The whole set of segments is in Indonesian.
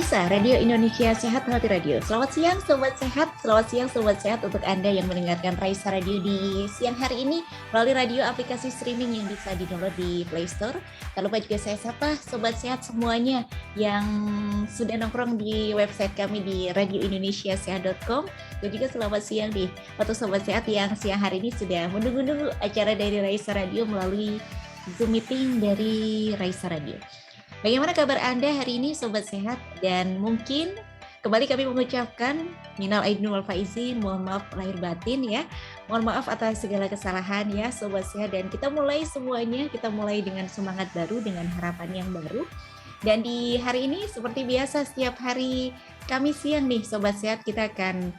Raisa, Radio Indonesia Sehat Healthy Radio. Selamat siang Sobat Sehat, selamat siang Sobat Sehat untuk Anda yang mendengarkan Raisa Radio di siang hari ini melalui radio aplikasi streaming yang bisa di-download di Play Store. Tak lupa juga saya sapa Sobat Sehat semuanya yang sudah nongkrong di website kami di radioindonesiasehat.com. Dan juga selamat siang nih untuk Sobat Sehat yang siang hari ini sudah menunggu-nunggu acara dari Raisa Radio melalui Zoom meeting dari Raisa Radio. Bagaimana kabar Anda hari ini Sobat Sehat? Dan mungkin kembali kami mengucapkan minal aidin wal faizin, mohon maaf lahir batin ya. Mohon maaf atas segala kesalahan ya Sobat Sehat, dan kita mulai semuanya, kita mulai dengan semangat baru, dengan harapan yang baru. Dan di hari ini seperti biasa setiap hari Kamis siang nih Sobat Sehat, kita akan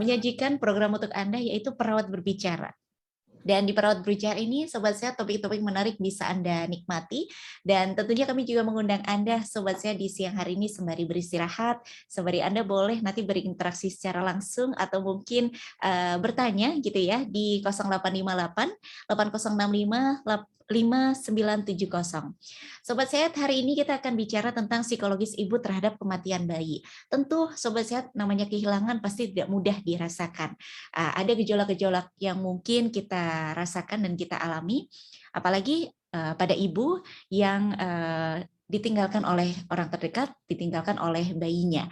menyajikan program untuk Anda yaitu Perawat Berbicara. Dan di Perawat Berbicara ini, Sobat Sehat, topik-topik menarik bisa Anda nikmati. Dan tentunya kami juga mengundang Anda, Sobat Sehat, di siang hari ini sembari beristirahat, sembari Anda boleh nanti berinteraksi secara langsung atau mungkin bertanya gitu ya di 0858 8065 5970. Sobat Sehat, hari ini kita akan bicara tentang psikologis ibu terhadap kematian bayi. Tentu Sobat Sehat, namanya kehilangan pasti tidak mudah dirasakan. Ada gejolak-gejolak yang mungkin kita rasakan dan kita alami, apalagi pada ibu yang ditinggalkan oleh orang terdekat, ditinggalkan oleh bayinya.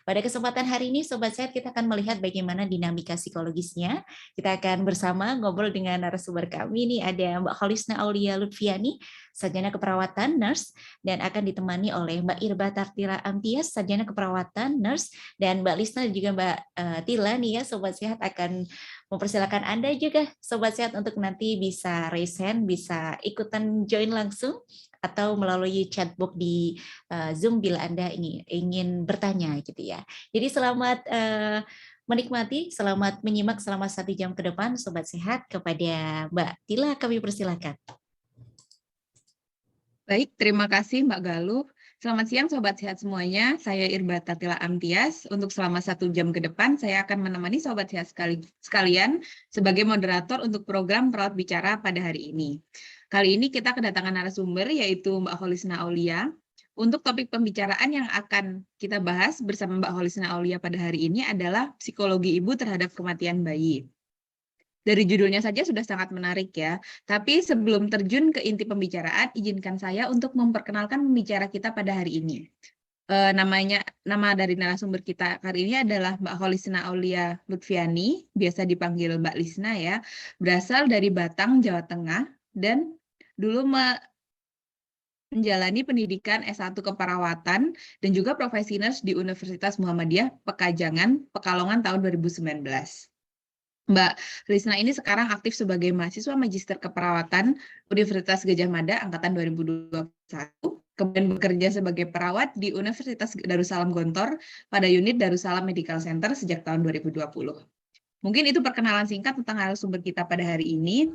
Pada kesempatan hari ini, Sobat Sehat, kita akan melihat bagaimana dinamika psikologisnya. Kita akan bersama ngobrol dengan narasumber kami. Ini ada Mbak Holisna Aulia Lutfiani, sarjana keperawatan, nurse, dan akan ditemani oleh Mbak Irba Tartila Amtias, sarjana keperawatan, nurse, dan Mbak Lisna dan juga Mbak Tila nih ya, Sobat Sehat, akan mempersilakan Anda juga, Sobat Sehat, untuk nanti bisa raise hand, bisa ikutan join langsung, atau melalui chatbox di Zoom bila Anda ingin bertanya gitu ya. Jadi selamat menikmati, selamat menyimak selama 1 jam ke depan Sobat Sehat. Kepada Mbak Tila kami persilakan. Baik, terima kasih Mbak Galuh. Selamat siang Sobat Sehat semuanya, saya Irba Tartila Amtias. Untuk selama 1 jam ke depan, saya akan menemani Sobat Sehat sekalian sebagai moderator untuk program Perawat Bicara pada hari ini. Kali ini kita kedatangan narasumber yaitu Mbak Holisna Aulia. Untuk topik pembicaraan yang akan kita bahas bersama Mbak Holisna Aulia pada hari ini adalah psikologi ibu terhadap kematian bayi. Dari judulnya saja sudah sangat menarik ya. Tapi sebelum terjun ke inti pembicaraan, izinkan saya untuk memperkenalkan pembicara kita pada hari ini. Nama dari narasumber kita hari ini adalah Mbak Holisna Aulia Lutfiani, biasa dipanggil Mbak Lisna ya. Berasal dari Batang, Jawa Tengah, dan dulu menjalani pendidikan S1 keperawatan dan juga profesi nurse di Universitas Muhammadiyah Pekajangan, Pekalongan tahun 2019. Mbak Lisna ini sekarang aktif sebagai mahasiswa Magister Keperawatan Universitas Gadjah Mada Angkatan 2021, kemudian bekerja sebagai perawat di Universitas Darussalam Gontor pada unit Darussalam Medical Center sejak tahun 2020. Mungkin itu perkenalan singkat tentang narasumber kita pada hari ini.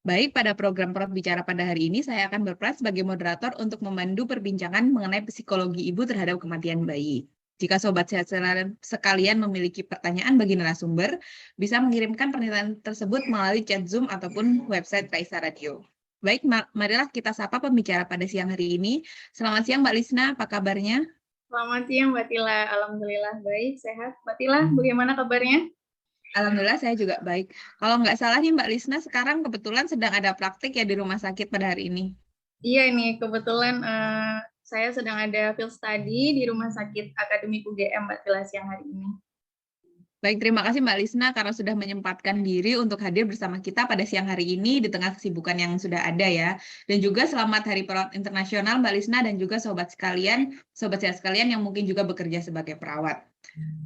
Baik, pada program Perawat Bicara pada hari ini, saya akan berperan sebagai moderator untuk memandu perbincangan mengenai psikologi ibu terhadap kematian bayi. Jika Sobat Sehat sekalian memiliki pertanyaan bagi narasumber, bisa mengirimkan pertanyaan tersebut melalui chat Zoom ataupun website Raisa Radio. Baik, marilah kita sapa pembicara pada siang hari ini. Selamat siang Mbak Lisna, apa kabarnya? Selamat siang Mbak Tila, alhamdulillah baik, sehat. Mbak Tila, bagaimana kabarnya? Alhamdulillah saya juga baik. Kalau nggak salah nih Mbak Lisna, sekarang kebetulan sedang ada praktik ya di rumah sakit pada hari ini. Iya nih, kebetulan saya sedang ada field study di Rumah Sakit Akademik UGM Mbak Tila siang hari ini. Baik, terima kasih Mbak Lisna karena sudah menyempatkan diri untuk hadir bersama kita pada siang hari ini di tengah kesibukan yang sudah ada ya. Dan juga selamat Hari Perawat Internasional Mbak Lisna dan juga sobat sehat sekalian yang mungkin juga bekerja sebagai perawat.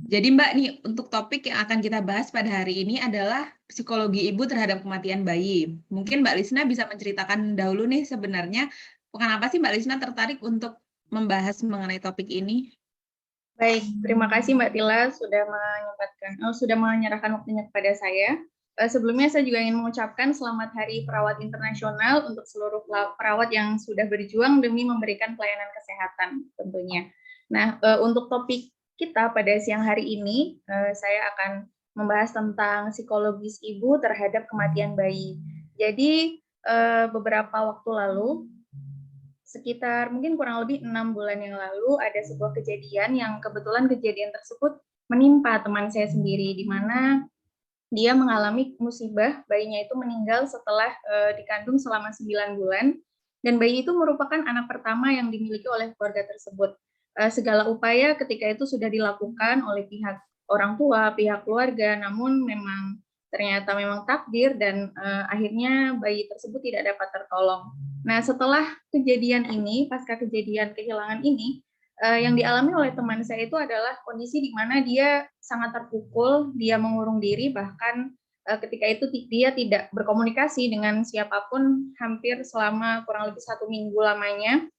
Jadi Mbak nih, untuk topik yang akan kita bahas pada hari ini adalah psikologi ibu terhadap kematian bayi. Mungkin Mbak Lisna bisa menceritakan dahulu nih sebenarnya kenapa sih Mbak Lisna tertarik untuk membahas mengenai topik ini? Baik, terima kasih Mbak Tila sudah menyerahkan waktunya kepada saya. Sebelumnya saya juga ingin mengucapkan selamat Hari Perawat Internasional untuk seluruh perawat yang sudah berjuang demi memberikan pelayanan kesehatan tentunya. Nah, untuk topik kita pada siang hari ini, saya akan membahas tentang psikologis ibu terhadap kematian bayi. Jadi, beberapa waktu lalu, sekitar mungkin kurang lebih 6 bulan yang lalu ada sebuah kejadian yang kebetulan kejadian tersebut menimpa teman saya sendiri, di mana dia mengalami musibah, bayinya itu meninggal setelah dikandung selama 9 bulan, dan bayi itu merupakan anak pertama yang dimiliki oleh keluarga tersebut. Segala upaya ketika itu sudah dilakukan oleh pihak orang tua, pihak keluarga, namun ternyata memang takdir dan akhirnya bayi tersebut tidak dapat tertolong. Nah, setelah kejadian ini, pasca kejadian kehilangan ini, yang dialami oleh teman saya itu adalah kondisi di mana dia sangat terpukul, dia mengurung diri, bahkan ketika itu dia tidak berkomunikasi dengan siapapun hampir selama kurang lebih 1 minggu lamanya,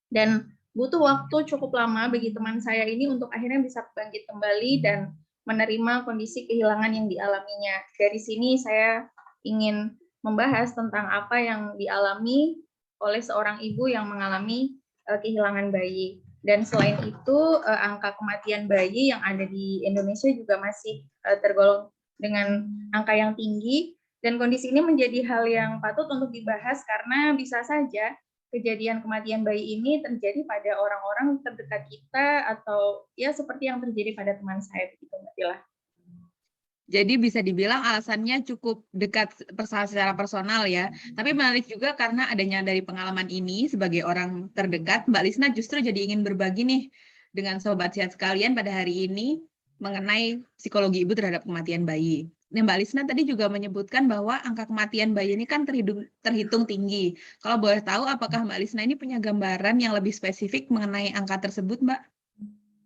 dan butuh waktu cukup lama bagi teman saya ini untuk akhirnya bisa bangkit kembali dan menerima kondisi kehilangan yang dialaminya. Dari sini saya ingin membahas tentang apa yang dialami oleh seorang ibu yang mengalami kehilangan bayi. Dan selain itu, angka kematian bayi yang ada di Indonesia juga masih tergolong dengan angka yang tinggi, dan kondisi ini menjadi hal yang patut untuk dibahas karena bisa saja kejadian kematian bayi ini terjadi pada orang-orang terdekat kita atau ya seperti yang terjadi pada teman saya begitu, Mbak Tila. Jadi bisa dibilang alasannya cukup dekat secara personal ya. Tapi menarik juga karena adanya dari pengalaman ini sebagai orang terdekat, Mbak Lisna justru jadi ingin berbagi nih dengan sobat sehat sekalian pada hari ini mengenai psikologi ibu terhadap kematian bayi. Nah, Mbak Lisna tadi juga menyebutkan bahwa angka kematian bayi ini kan terhitung tinggi. Kalau boleh tahu, apakah Mbak Lisna ini punya gambaran yang lebih spesifik mengenai angka tersebut, Mbak?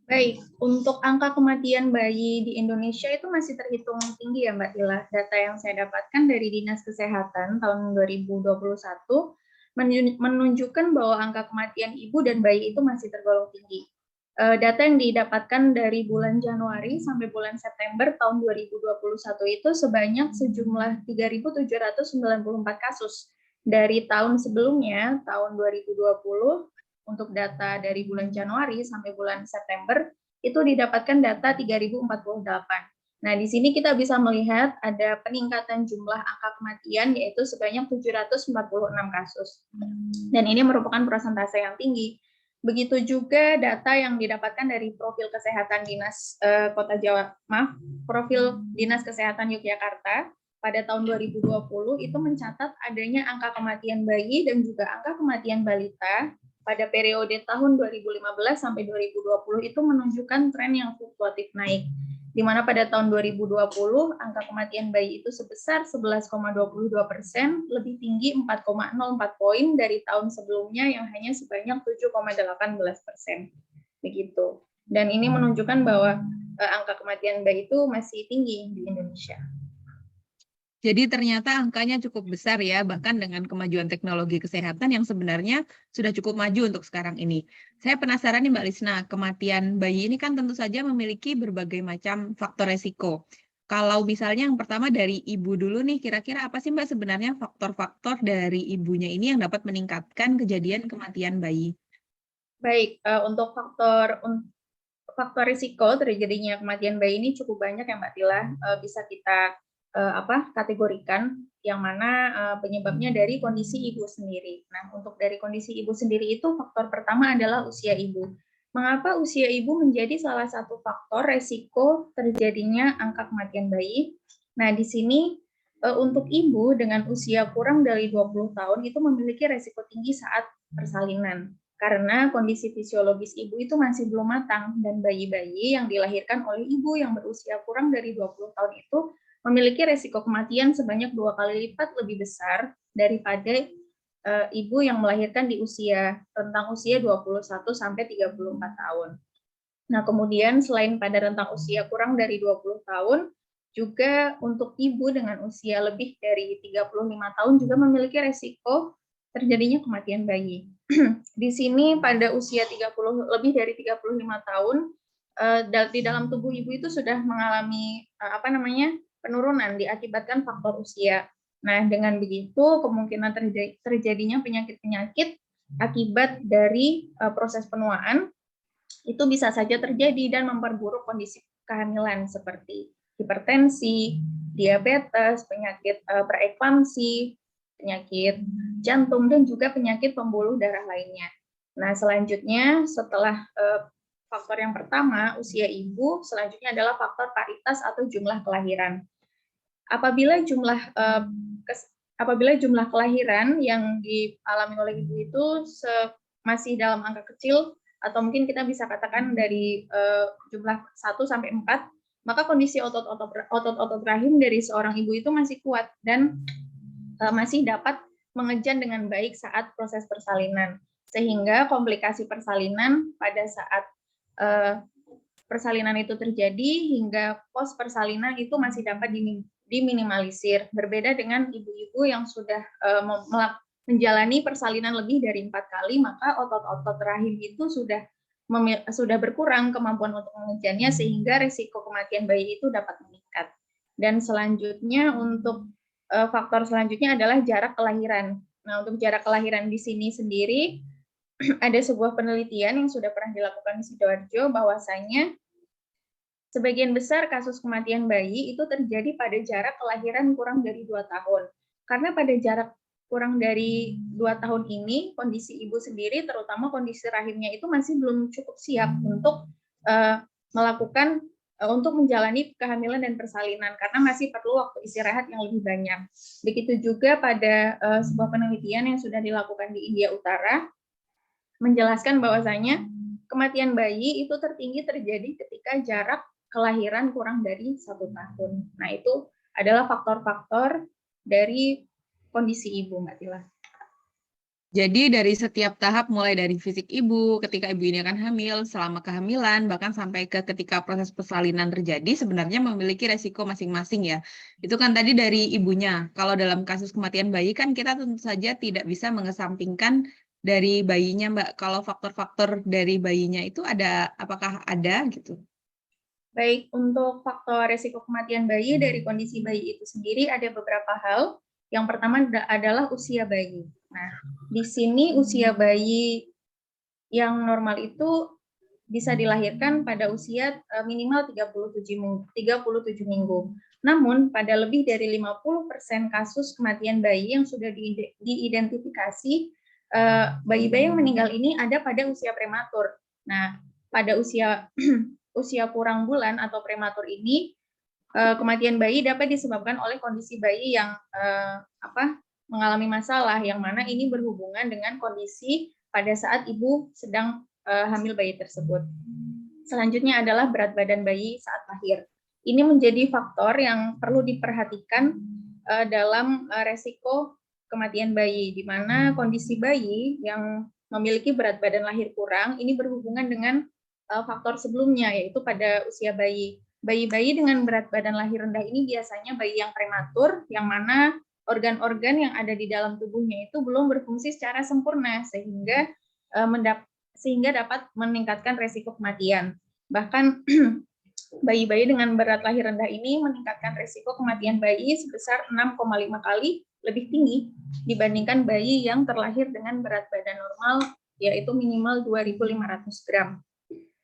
Baik, untuk angka kematian bayi di Indonesia itu masih terhitung tinggi ya Mbak Tila. Data yang saya dapatkan dari Dinas Kesehatan tahun 2021 menunjukkan bahwa angka kematian ibu dan bayi itu masih tergolong tinggi. Data yang didapatkan dari bulan Januari sampai bulan September tahun 2021 itu sebanyak sejumlah 3.794 kasus. Dari tahun sebelumnya, tahun 2020, untuk data dari bulan Januari sampai bulan September, itu didapatkan data 3.048. Nah, di sini kita bisa melihat ada peningkatan jumlah angka kematian, yaitu sebanyak 746 kasus. Dan ini merupakan persentase yang tinggi. Begitu juga data yang didapatkan dari profil kesehatan profil Dinas Kesehatan Yogyakarta pada tahun 2020 itu mencatat adanya angka kematian bayi dan juga angka kematian balita pada periode tahun 2015 sampai 2020 itu menunjukkan tren yang fluktuatif naik, di mana pada tahun 2020 angka kematian bayi itu sebesar 11,22%, lebih tinggi 4,04 poin dari tahun sebelumnya yang hanya sebanyak 7,18%. Begitu. Dan ini menunjukkan bahwa angka kematian bayi itu masih tinggi di Indonesia. Jadi ternyata angkanya cukup besar ya, bahkan dengan kemajuan teknologi kesehatan yang sebenarnya sudah cukup maju untuk sekarang ini. Saya penasaran nih Mbak Lisna, kematian bayi ini kan tentu saja memiliki berbagai macam faktor resiko. Kalau misalnya yang pertama dari ibu dulu nih, kira-kira apa sih Mbak sebenarnya faktor-faktor dari ibunya ini yang dapat meningkatkan kejadian kematian bayi? Baik, untuk faktor risiko terjadinya kematian bayi ini cukup banyak ya Mbak Tila, bisa kita kategorikan, yang mana penyebabnya dari kondisi ibu sendiri. Nah, untuk dari kondisi ibu sendiri itu faktor pertama adalah usia ibu. Mengapa usia ibu menjadi salah satu faktor resiko terjadinya angka kematian bayi? Nah, di sini untuk ibu dengan usia kurang dari 20 tahun itu memiliki resiko tinggi saat persalinan. Karena kondisi fisiologis ibu itu masih belum matang, dan bayi-bayi yang dilahirkan oleh ibu yang berusia kurang dari 20 tahun itu memiliki resiko kematian sebanyak 2 kali lipat lebih besar daripada ibu yang melahirkan di rentang usia 21 sampai 34 tahun. Nah, kemudian selain pada rentang usia kurang dari 20 tahun, juga untuk ibu dengan usia lebih dari 35 tahun juga memiliki resiko terjadinya kematian bayi. Di sini pada usia lebih dari 35 tahun, di dalam tubuh ibu itu sudah mengalami penurunan diakibatkan faktor usia. Nah, dengan begitu kemungkinan terjadinya penyakit-penyakit akibat dari proses penuaan itu bisa saja terjadi dan memperburuk kondisi kehamilan seperti hipertensi, diabetes, penyakit preeklamsi, penyakit jantung, dan juga penyakit pembuluh darah lainnya. Nah, selanjutnya setelah faktor yang pertama, usia ibu, selanjutnya adalah faktor paritas atau jumlah kelahiran. Apabila jumlah kelahiran yang dialami oleh ibu itu masih dalam angka kecil, atau mungkin kita bisa katakan dari jumlah 1 sampai 4, maka kondisi otot-otot rahim dari seorang ibu itu masih kuat dan masih dapat mengejan dengan baik saat proses persalinan. Sehingga komplikasi persalinan pada saat persalinan itu terjadi hingga pos persalinan itu masih dapat diminimalisir. Berbeda dengan ibu-ibu yang sudah menjalani persalinan lebih dari 4 kali, maka otot-otot rahim itu sudah berkurang kemampuan untuk mengejannya, sehingga risiko kematian bayi itu dapat meningkat. Dan selanjutnya untuk faktor selanjutnya adalah jarak kelahiran. Nah, untuk jarak kelahiran di sini sendiri ada sebuah penelitian yang sudah pernah dilakukan di Sidoarjo, bahwasanya sebagian besar kasus kematian bayi itu terjadi pada jarak kelahiran kurang dari 2 tahun. Karena pada jarak kurang dari 2 tahun ini, kondisi ibu sendiri, terutama kondisi rahimnya itu masih belum cukup siap untuk untuk menjalani kehamilan dan persalinan, karena masih perlu waktu istirahat yang lebih banyak. Begitu juga pada sebuah penelitian yang sudah dilakukan di India Utara, menjelaskan bahwasanya kematian bayi itu tertinggi terjadi ketika jarak kelahiran kurang dari 1 tahun. Nah, itu adalah faktor-faktor dari kondisi ibu, Mbak Tila. Jadi dari setiap tahap, mulai dari fisik ibu, ketika ibu ini akan hamil, selama kehamilan, bahkan sampai ke ketika proses persalinan terjadi, sebenarnya memiliki resiko masing-masing ya. Itu kan tadi dari ibunya. Kalau dalam kasus kematian bayi kan kita tentu saja tidak bisa mengesampingkan dari bayinya, Mbak. Kalau faktor-faktor dari bayinya itu apakah ada gitu? Baik, untuk faktor resiko kematian bayi dari kondisi bayi itu sendiri ada beberapa hal. Yang pertama adalah usia bayi. Nah, di sini usia bayi yang normal itu bisa dilahirkan pada usia minimal 37 minggu. Namun, pada lebih dari 50% kasus kematian bayi yang sudah diidentifikasi, bayi-bayi yang meninggal ini ada pada usia prematur. Nah, pada usia kurang bulan atau prematur ini, kematian bayi dapat disebabkan oleh kondisi bayi yang mengalami masalah, yang mana ini berhubungan dengan kondisi pada saat ibu sedang hamil bayi tersebut. Selanjutnya adalah berat badan bayi saat lahir. Ini menjadi faktor yang perlu diperhatikan dalam resiko kematian bayi, di mana kondisi bayi yang memiliki berat badan lahir kurang ini berhubungan dengan faktor sebelumnya, yaitu pada usia bayi. Bayi-bayi dengan berat badan lahir rendah ini biasanya bayi yang prematur, yang mana organ-organ yang ada di dalam tubuhnya itu belum berfungsi secara sempurna, sehingga dapat meningkatkan resiko kematian. Bahkan bayi-bayi dengan berat lahir rendah ini meningkatkan resiko kematian bayi sebesar 6,5 kali lebih tinggi dibandingkan bayi yang terlahir dengan berat badan normal, yaitu minimal 2.500 gram.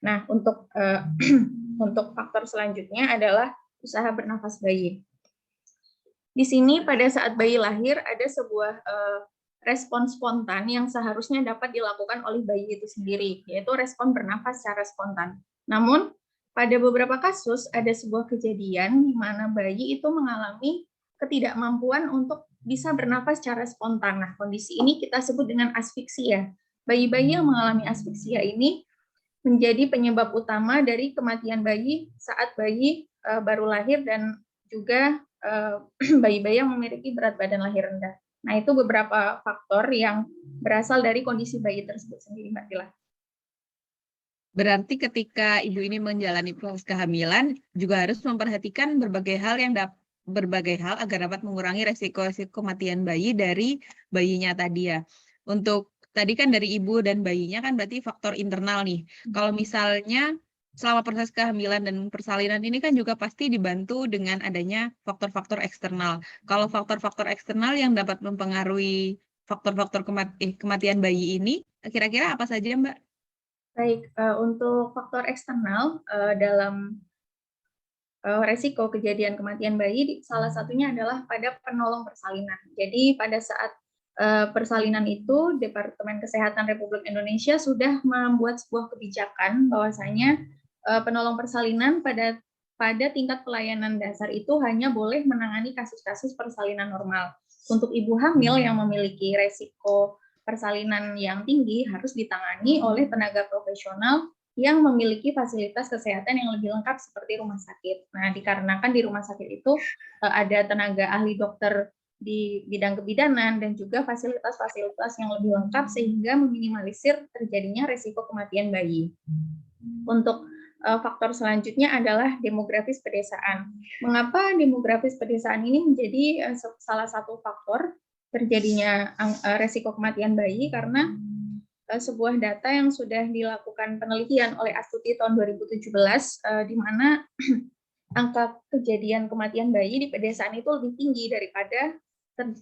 Nah, untuk faktor selanjutnya adalah usaha bernafas bayi. Di sini pada saat bayi lahir ada sebuah respon spontan yang seharusnya dapat dilakukan oleh bayi itu sendiri, yaitu respon bernafas secara spontan. Namun, pada beberapa kasus ada sebuah kejadian di mana bayi itu mengalami ketidakmampuan untuk bisa bernafas secara spontan. Nah, kondisi ini kita sebut dengan asfiksia. Bayi-bayi yang mengalami asfiksia ini menjadi penyebab utama dari kematian bayi saat bayi baru lahir, dan juga bayi-bayi yang memiliki berat badan lahir rendah. Nah, itu beberapa faktor yang berasal dari kondisi bayi tersebut sendiri, Mbak Tila. Berarti ketika ibu ini menjalani proses kehamilan, juga harus memperhatikan berbagai hal agar dapat mengurangi resiko kematian bayi dari bayinya tadi ya. Untuk tadi kan dari ibu dan bayinya kan berarti faktor internal nih. Kalau misalnya selama proses kehamilan dan persalinan ini kan juga pasti dibantu dengan adanya faktor-faktor eksternal. Kalau faktor-faktor eksternal yang dapat mempengaruhi faktor-faktor kematian bayi ini, kira-kira apa saja, Mbak? Baik, untuk faktor eksternal dalam resiko kejadian kematian bayi, salah satunya adalah pada penolong persalinan. Jadi pada saat persalinan itu, Departemen Kesehatan Republik Indonesia sudah membuat sebuah kebijakan bahwasanya penolong persalinan pada tingkat pelayanan dasar itu hanya boleh menangani kasus-kasus persalinan normal. Untuk ibu hamil yang memiliki resiko persalinan yang tinggi harus ditangani oleh tenaga profesional yang memiliki fasilitas kesehatan yang lebih lengkap seperti rumah sakit. Nah, dikarenakan di rumah sakit itu ada tenaga ahli dokter di bidang kebidanan dan juga fasilitas-fasilitas yang lebih lengkap sehingga meminimalisir terjadinya risiko kematian bayi. Untuk faktor selanjutnya adalah demografis pedesaan. Mengapa demografis pedesaan ini menjadi salah satu faktor terjadinya risiko kematian bayi? Karena sebuah data yang sudah dilakukan penelitian oleh Astuti tahun 2017, di mana angka kejadian kematian bayi di pedesaan itu lebih tinggi daripada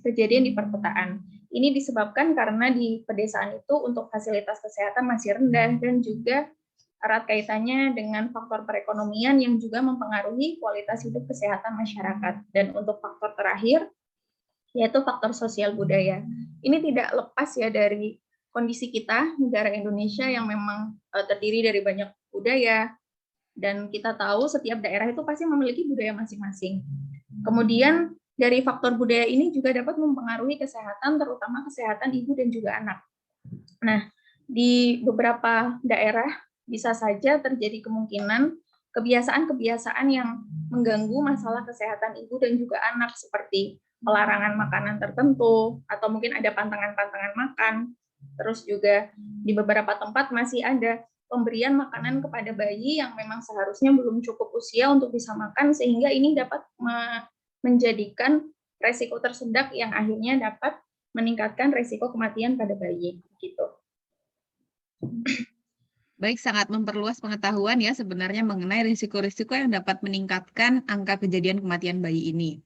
kejadian di perkotaan. Ini disebabkan karena di pedesaan itu untuk fasilitas kesehatan masih rendah dan juga erat kaitannya dengan faktor perekonomian yang juga mempengaruhi kualitas hidup kesehatan masyarakat. Dan untuk faktor terakhir, yaitu faktor sosial budaya. Ini tidak lepas ya dari kondisi kita, negara Indonesia yang memang terdiri dari banyak budaya, dan kita tahu setiap daerah itu pasti memiliki budaya masing-masing. Kemudian dari faktor budaya ini juga dapat mempengaruhi kesehatan, terutama kesehatan ibu dan juga anak. Nah, di beberapa daerah bisa saja terjadi kemungkinan kebiasaan-kebiasaan yang mengganggu masalah kesehatan ibu dan juga anak, seperti pelarangan makanan tertentu, atau mungkin ada pantangan-pantangan makan. Terus juga di beberapa tempat masih ada pemberian makanan kepada bayi yang memang seharusnya belum cukup usia untuk bisa makan, sehingga ini dapat menjadikan resiko tersedak yang akhirnya dapat meningkatkan resiko kematian pada bayi. Gitu. Baik, sangat memperluas pengetahuan ya sebenarnya mengenai risiko-risiko yang dapat meningkatkan angka kejadian kematian bayi ini.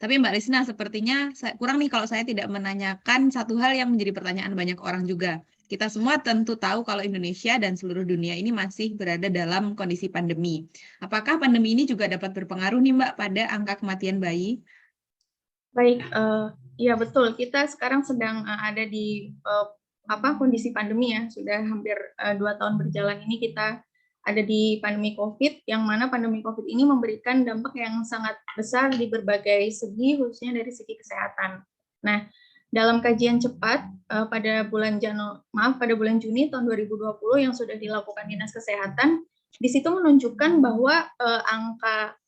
Tapi Mbak Risna, sepertinya kurang nih kalau saya tidak menanyakan satu hal yang menjadi pertanyaan banyak orang juga. Kita semua tentu tahu kalau Indonesia dan seluruh dunia ini masih berada dalam kondisi pandemi. Apakah pandemi ini juga dapat berpengaruh nih Mbak pada angka kematian bayi? Baik, ya betul. Kita sekarang sedang ada di kondisi pandemi ya. Sudah hampir 2 tahun berjalan ini kita ada di pandemi COVID, yang mana pandemi COVID ini memberikan dampak yang sangat besar di berbagai segi, khususnya dari segi kesehatan. Nah, dalam kajian cepat pada bulan Juni tahun 2020 yang sudah dilakukan Dinas Kesehatan, di situ menunjukkan bahwa angka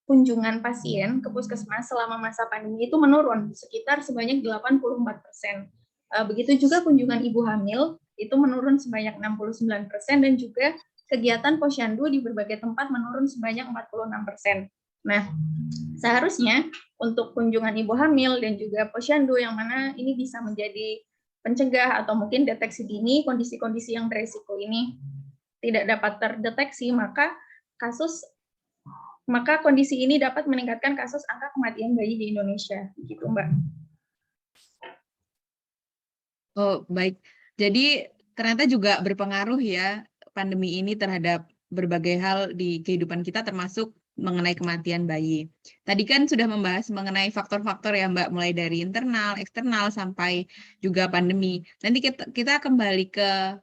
kunjungan pasien ke puskesmas selama masa pandemi itu menurun sekitar sebanyak 84%. Begitu juga kunjungan ibu hamil itu menurun sebanyak 69%, dan juga kegiatan posyandu di berbagai tempat menurun sebanyak 46%. Nah, seharusnya untuk kunjungan ibu hamil dan juga posyandu yang mana ini bisa menjadi pencegah atau mungkin deteksi dini kondisi-kondisi yang beresiko ini tidak dapat terdeteksi, maka kondisi ini dapat meningkatkan kasus angka kematian bayi di Indonesia, gitu Mbak. Oh, baik. Jadi ternyata juga berpengaruh ya pandemi ini terhadap berbagai hal di kehidupan kita, termasuk mengenai kematian bayi. Tadi kan sudah membahas mengenai faktor-faktor ya Mbak, mulai dari internal, eksternal, sampai juga pandemi. Nanti kita kembali ke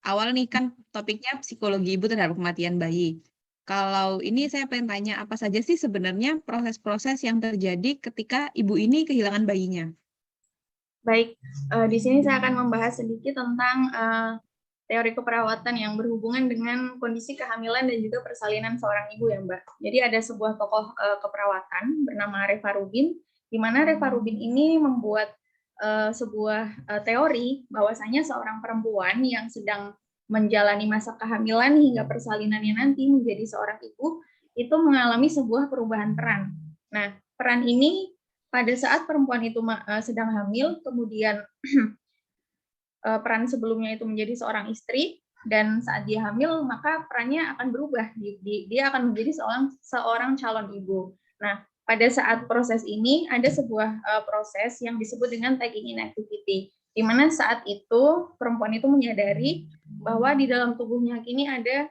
awal nih, kan topiknya psikologi ibu terhadap kematian bayi. Kalau ini saya pengen tanya, apa saja sih sebenarnya proses-proses yang terjadi ketika ibu ini kehilangan bayinya? Baik, di sini saya akan membahas sedikit tentang teori keperawatan yang berhubungan dengan kondisi kehamilan dan juga persalinan seorang ibu ya Mbak. Jadi ada sebuah tokoh keperawatan bernama Reva Rubin, di mana Reva Rubin ini membuat sebuah teori bahwasanya seorang perempuan yang sedang menjalani masa kehamilan hingga persalinannya nanti menjadi seorang ibu, itu mengalami sebuah perubahan peran. Nah, peran ini pada saat perempuan itu sedang hamil, kemudian peran sebelumnya itu menjadi seorang istri, dan saat dia hamil maka perannya akan berubah, dia akan menjadi seorang calon ibu. Nah, pada saat proses ini ada sebuah proses yang disebut dengan tagging in activity, di mana saat itu perempuan itu menyadari bahwa di dalam tubuhnya kini ada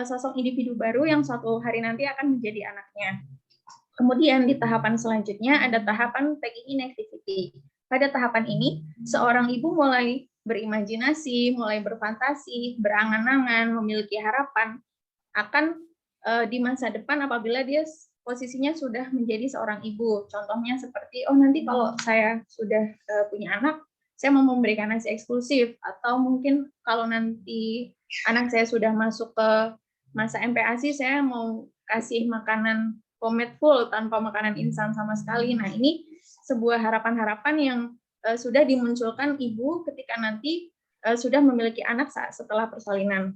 sosok individu baru yang suatu hari nanti akan menjadi anaknya. Kemudian di tahapan selanjutnya ada tahapan tagging in activity. pada tahapan ini, seorang ibu mulai berimajinasi, mulai berfantasi, berangan-angan, memiliki harapan akan di masa depan apabila dia posisinya sudah menjadi seorang ibu. Contohnya seperti, oh nanti kalau saya sudah punya anak, saya mau memberikan ASI eksklusif, atau mungkin kalau nanti anak saya sudah masuk ke masa MPASI, saya mau kasih makanan pomade full tanpa makanan instan sama sekali. Nah, ini sebuah harapan-harapan yang sudah dimunculkan ibu ketika nanti sudah memiliki anak setelah persalinan.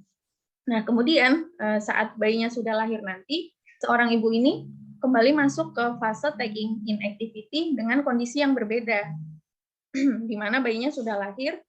Nah, kemudian saat bayinya sudah lahir nanti, seorang ibu ini kembali masuk ke fase taking in activity dengan kondisi yang berbeda, di mana bayinya sudah lahir,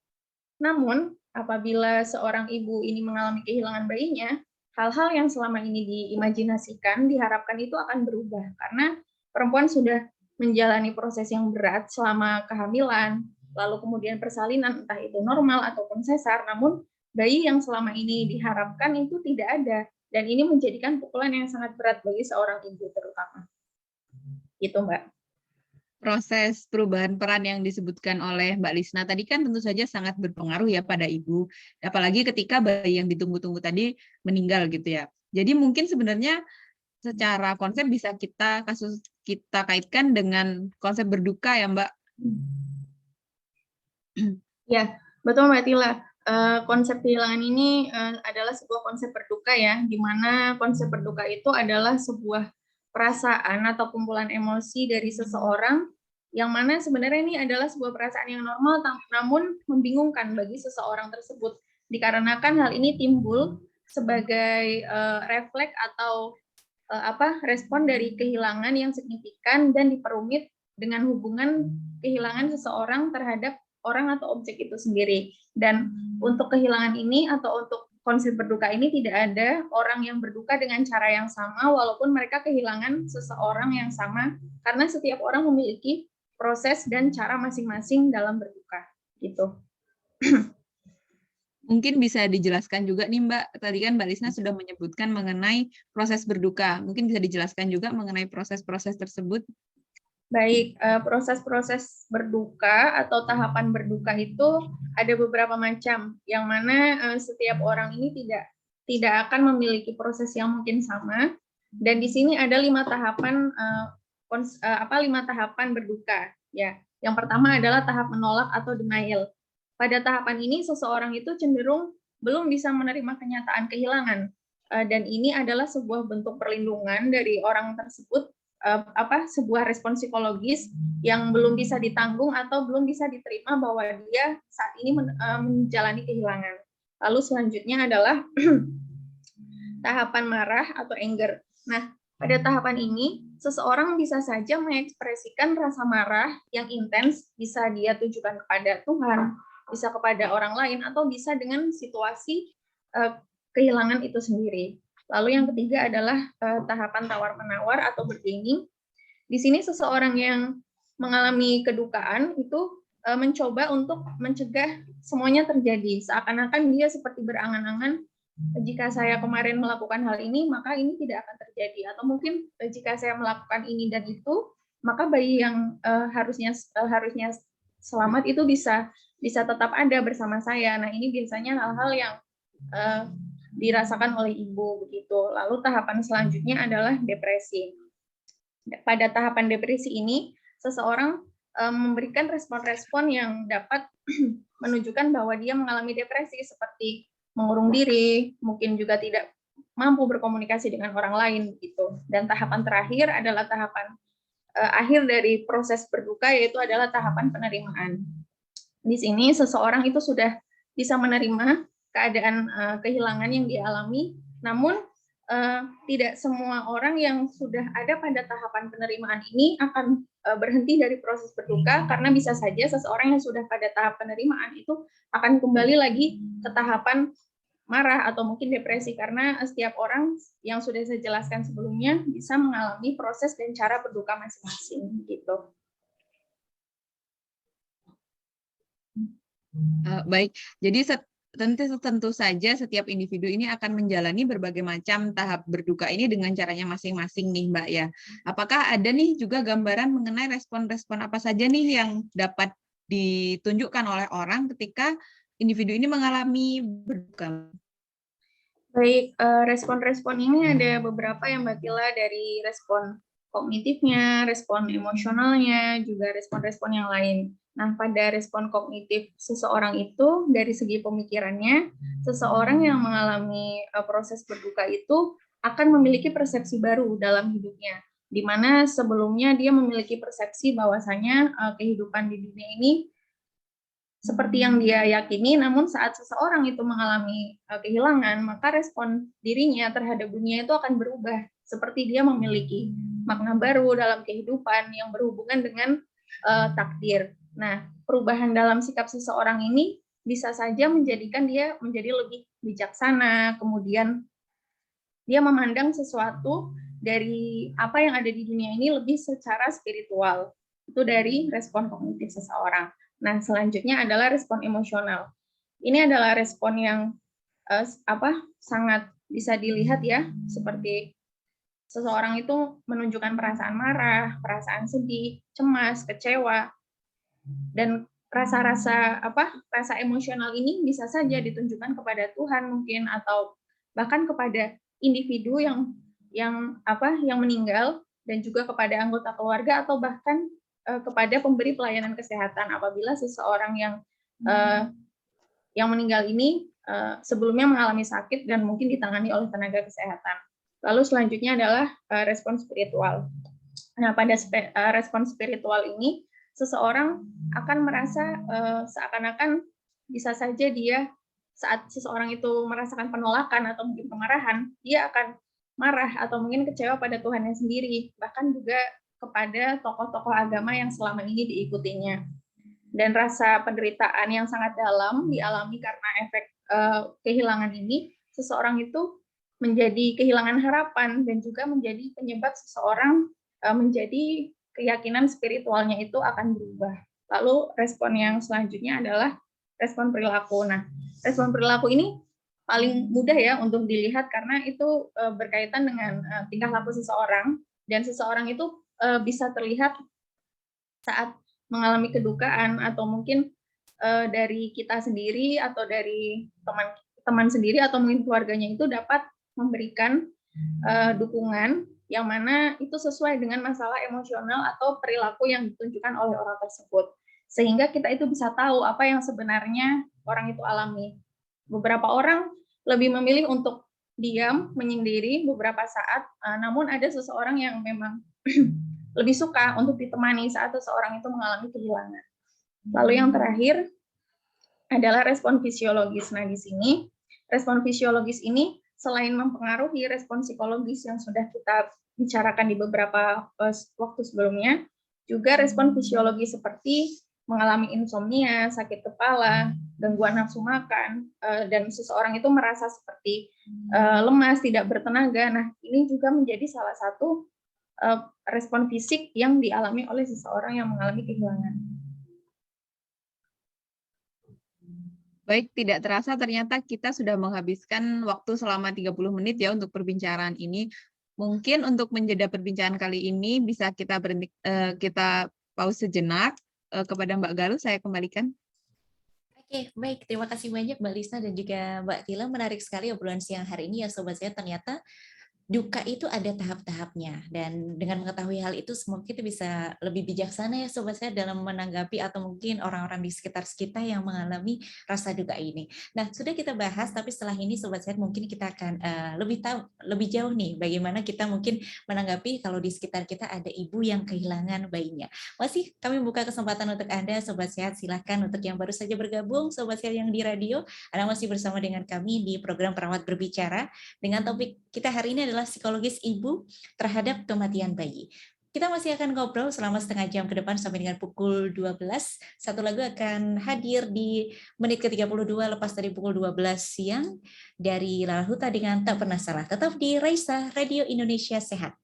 namun apabila seorang ibu ini mengalami kehilangan bayinya, hal-hal yang selama ini diimajinasikan, diharapkan itu akan berubah, karena perempuan sudah menjalani proses yang berat selama kehamilan, lalu kemudian persalinan, entah itu normal ataupun sesar, namun bayi yang selama ini diharapkan itu tidak ada, dan ini menjadikan pukulan yang sangat berat bagi seorang ibu terutama. Gitu, Mbak. Proses perubahan peran yang disebutkan oleh Mbak Lisna tadi kan tentu saja sangat berpengaruh ya pada ibu, apalagi ketika bayi yang ditunggu-tunggu tadi meninggal gitu ya. Jadi mungkin sebenarnya secara konsep bisa kita kaitkan dengan konsep berduka ya, Mbak. Ya, betul Mbak Tila. Konsep kehilangan ini adalah sebuah konsep berduka ya, di mana konsep berduka itu adalah sebuah perasaan atau kumpulan emosi dari seseorang yang mana sebenarnya ini adalah sebuah perasaan yang normal namun membingungkan bagi seseorang tersebut, dikarenakan hal ini timbul sebagai refleks atau respon dari kehilangan yang signifikan dan diperumit dengan hubungan kehilangan seseorang terhadap orang atau objek itu sendiri. Dan untuk kehilangan ini atau untuk konsep berduka ini tidak ada orang yang berduka dengan cara yang sama walaupun mereka kehilangan seseorang yang sama, karena setiap orang memiliki proses dan cara masing-masing dalam berduka gitu. Mungkin bisa dijelaskan juga nih Mbak, tadi kan Mbak Lisna sudah menyebutkan mengenai proses berduka, mungkin bisa dijelaskan juga mengenai proses-proses tersebut. Baik, proses-proses berduka atau tahapan berduka itu ada beberapa macam, yang mana setiap orang ini tidak akan memiliki proses yang mungkin sama. Dan di sini ada 5 tahapan 5 tahapan berduka. Ya, yang pertama adalah tahap menolak atau denial. Pada tahapan ini seseorang itu cenderung belum bisa menerima kenyataan kehilangan, dan ini adalah sebuah bentuk perlindungan dari orang tersebut. Sebuah respon psikologis yang belum bisa ditanggung atau belum bisa diterima bahwa dia saat ini menjalani kehilangan. Lalu selanjutnya adalah tahapan marah atau anger. Nah, pada tahapan ini seseorang bisa saja mengekspresikan rasa marah yang intens, bisa dia tujukan kepada Tuhan, bisa kepada orang lain, atau bisa dengan situasi kehilangan itu sendiri. Lalu yang ketiga adalah tahapan tawar-menawar atau bargaining. Di sini seseorang yang mengalami kedukaan itu mencoba untuk mencegah semuanya terjadi. Seakan-akan dia seperti berangan-angan, jika saya kemarin melakukan hal ini, maka ini tidak akan terjadi. Atau mungkin jika saya melakukan ini dan itu, maka bayi yang harusnya selamat itu bisa tetap ada bersama saya. Nah, ini biasanya hal-hal yang dirasakan oleh ibu begitu. Lalu tahapan selanjutnya adalah depresi. Pada tahapan depresi ini, seseorang memberikan respon-respon yang dapat menunjukkan bahwa dia mengalami depresi, seperti mengurung diri, mungkin juga tidak mampu berkomunikasi dengan orang lain begitu. Dan tahapan terakhir adalah tahapan akhir dari proses berduka, yaitu adalah tahapan penerimaan. Di sini seseorang itu sudah bisa menerima keadaan kehilangan yang dialami, namun tidak semua orang yang sudah ada pada tahapan penerimaan ini akan berhenti dari proses berduka, karena bisa saja seseorang yang sudah pada tahap penerimaan itu akan kembali lagi ke tahapan marah atau mungkin depresi, karena setiap orang yang sudah saya jelaskan sebelumnya bisa mengalami proses dan cara berduka masing-masing gitu. Baik, jadi tentu saja setiap individu ini akan menjalani berbagai macam tahap berduka ini dengan caranya masing-masing nih Mbak ya. Apakah ada nih juga gambaran mengenai respon-respon apa saja nih yang dapat ditunjukkan oleh orang ketika individu ini mengalami berduka? Baik, respon-respon ini ada beberapa yang Mbak Tila, dari respon kognitifnya, respon emosionalnya, juga respon-respon yang lain. Nah, pada respon kognitif seseorang itu, dari segi pemikirannya, seseorang yang mengalami proses berduka itu akan memiliki persepsi baru dalam hidupnya, di mana sebelumnya dia memiliki persepsi bahwasanya kehidupan di dunia ini seperti yang dia yakini, namun saat seseorang itu mengalami kehilangan, maka respon dirinya terhadap dunia itu akan berubah, seperti dia memiliki makna baru dalam kehidupan yang berhubungan dengan takdir. Nah, perubahan dalam sikap seseorang ini bisa saja menjadikan dia menjadi lebih bijaksana, kemudian dia memandang sesuatu dari apa yang ada di dunia ini lebih secara spiritual. Itu dari respon kognitif seseorang. Nah, selanjutnya adalah respon emosional. Ini adalah respon yang sangat bisa dilihat ya, seperti seseorang itu menunjukkan perasaan marah, perasaan sedih, cemas, kecewa, dan rasa-rasa rasa emosional ini bisa saja ditunjukkan kepada Tuhan mungkin, atau bahkan kepada individu yang meninggal, dan juga kepada anggota keluarga, atau bahkan kepada pemberi pelayanan kesehatan apabila seseorang yang meninggal ini sebelumnya mengalami sakit dan mungkin ditangani oleh tenaga kesehatan. Lalu selanjutnya adalah respon spiritual. Nah, pada respon spiritual ini seseorang akan merasa seakan-akan bisa saja dia saat seseorang itu merasakan penolakan atau mungkin kemarahan, dia akan marah atau mungkin kecewa pada Tuhannya sendiri, bahkan juga kepada tokoh-tokoh agama yang selama ini diikutinya. Dan rasa penderitaan yang sangat dalam dialami karena efek kehilangan ini, seseorang itu menjadi kehilangan harapan dan juga menjadi penyebab seseorang menjadi keyakinan spiritualnya itu akan berubah. Lalu respon yang selanjutnya adalah respon perilaku. Nah, respon perilaku ini paling mudah ya untuk dilihat karena itu berkaitan dengan tingkah laku seseorang, dan seseorang itu bisa terlihat saat mengalami kedukaan, atau mungkin dari kita sendiri atau dari teman sendiri atau mungkin keluarganya itu dapat memberikan dukungan yang mana itu sesuai dengan masalah emosional atau perilaku yang ditunjukkan oleh orang tersebut, sehingga kita itu bisa tahu apa yang sebenarnya orang itu alami. Beberapa orang lebih memilih untuk diam, menyendiri beberapa saat, namun ada seseorang yang memang lebih suka untuk ditemani saat seseorang itu mengalami kehilangan. Lalu yang terakhir adalah respon fisiologis. Nah, di sini respon fisiologis ini selain mempengaruhi respon psikologis yang sudah kita bicarakan di beberapa waktu sebelumnya, juga respon fisiologis seperti mengalami insomnia, sakit kepala, gangguan nafsu makan, dan seseorang itu merasa seperti lemas, tidak bertenaga. Nah, ini juga menjadi salah satu respon fisik yang dialami oleh seseorang yang mengalami kehilangan. Baik, tidak terasa ternyata kita sudah menghabiskan waktu selama 30 menit ya untuk perbincangan ini. Mungkin untuk menjeda perbincangan kali ini bisa kita pause sejenak. Kepada Mbak Galuh saya kembalikan. Oke, baik. Terima kasih banyak Mbak Lisna dan juga Mbak Tila. Menarik sekali obrolan siang hari ini ya Sobat Sehat. Ternyata duka itu ada tahap-tahapnya, dan dengan mengetahui hal itu semoga kita bisa lebih bijaksana ya Sobat Sehat dalam menanggapi atau mungkin orang-orang di sekitar kita yang mengalami rasa duka ini. Nah, sudah kita bahas, tapi setelah ini Sobat Sehat mungkin kita akan lebih tahu lebih jauh nih bagaimana kita mungkin menanggapi kalau di sekitar kita ada ibu yang kehilangan bayinya. Masih kami buka kesempatan untuk Anda Sobat Sehat, silahkan untuk yang baru saja bergabung Sobat Sehat yang di radio, Anda masih bersama dengan kami di program Perawat Berbicara dengan topik kita hari ini adalah psikologis ibu terhadap kematian bayi. Kita masih akan ngobrol selama setengah jam ke depan sampai dengan pukul 12. Satu lagu akan hadir di menit ke-32 lepas dari pukul 12 siang dari Lala Huta dengan Tak Pernah Salah. Tetap di Raisa Radio Indonesia Sehat.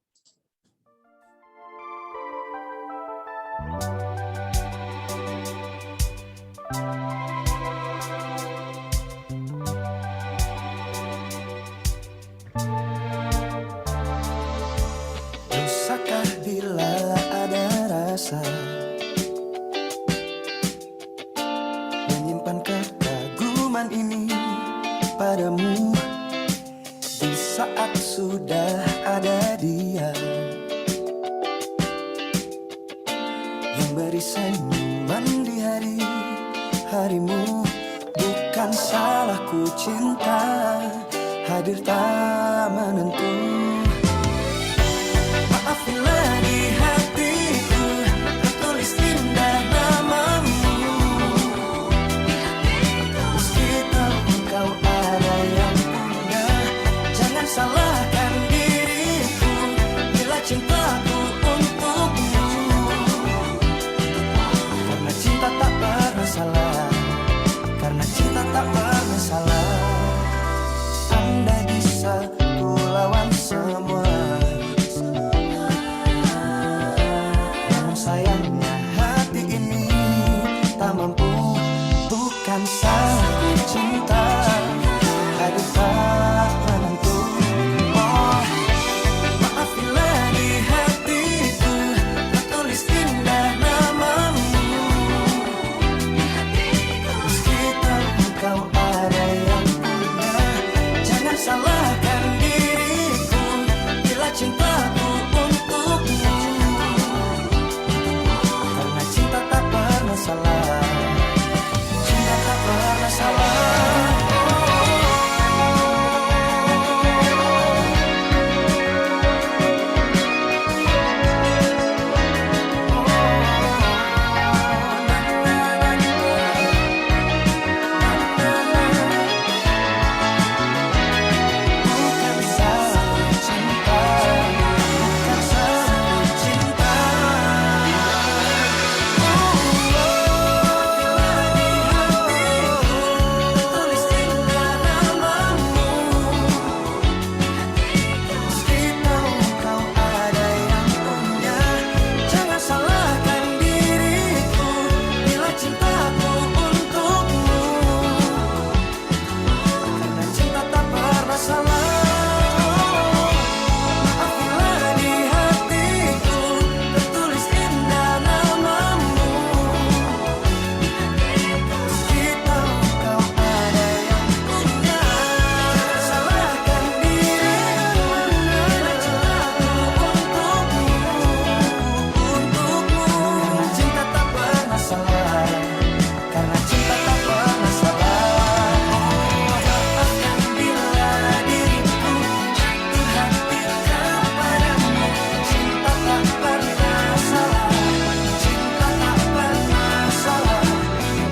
kenangan ini padamu di saat sudah ada dia yang beri senyuman di hari-harimu. Bukan salahku cinta hadir tak menentu. Maafilah di hatiku tertulis indah namamu. Meski tahu engkau ada yang punya, jangan salahkan diriku bila cintaku untukmu. Karena cinta tak pernah salah, karena cinta tak pernah salah. Andai bisa ku lawan semua, namun sayangnya hati ini tak mampu. Bukan salahku cinta hadir tak menentu. Oh, maafilah di hatiku tertulis indah namamu. Meski tahu engkau ada yang punya, jangan salahkan diriku bila cintaku untukmu. Karena cinta tak pernah salah, cinta tak pernah salah. Bukan salahku cinta, bukan salahku cinta. Tertulis indah namamu. Meski tahu engkau ada yang punya, jangan salahkan diriku bila cintaku untukmu. Karena cinta tak pernah salah. Maafilah di hatiku tertulis indah namamu. Meski tahu engkau ada yang punya, jangan salahkan diriku bila cintaku untukmu. Karena cinta tak pernah salah, karena cinta tak pernah salah. Maafkan bila diriku jatuh hati kepadamu. Cinta tak pernah salah, cinta tak pernah salah.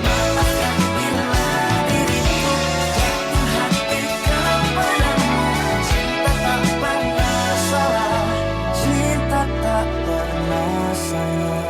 Maafkan bila diriku jatuh hati kepadamu. Cinta tak pernah salah, cinta tak pernah salah.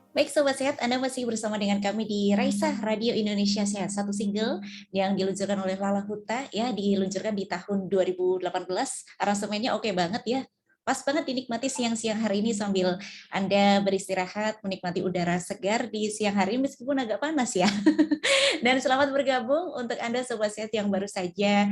Baik Sobat Sehat, Anda masih bersama dengan kami di Raisa Radio Indonesia Sehat. Satu single yang diluncurkan oleh Lala Huta, ya diluncurkan di tahun 2018. Aransemennya oke banget ya. Pas banget dinikmati siang-siang hari ini sambil Anda beristirahat, menikmati udara segar di siang hari meskipun agak panas ya. Dan selamat bergabung untuk Anda Sobat Sehat yang baru saja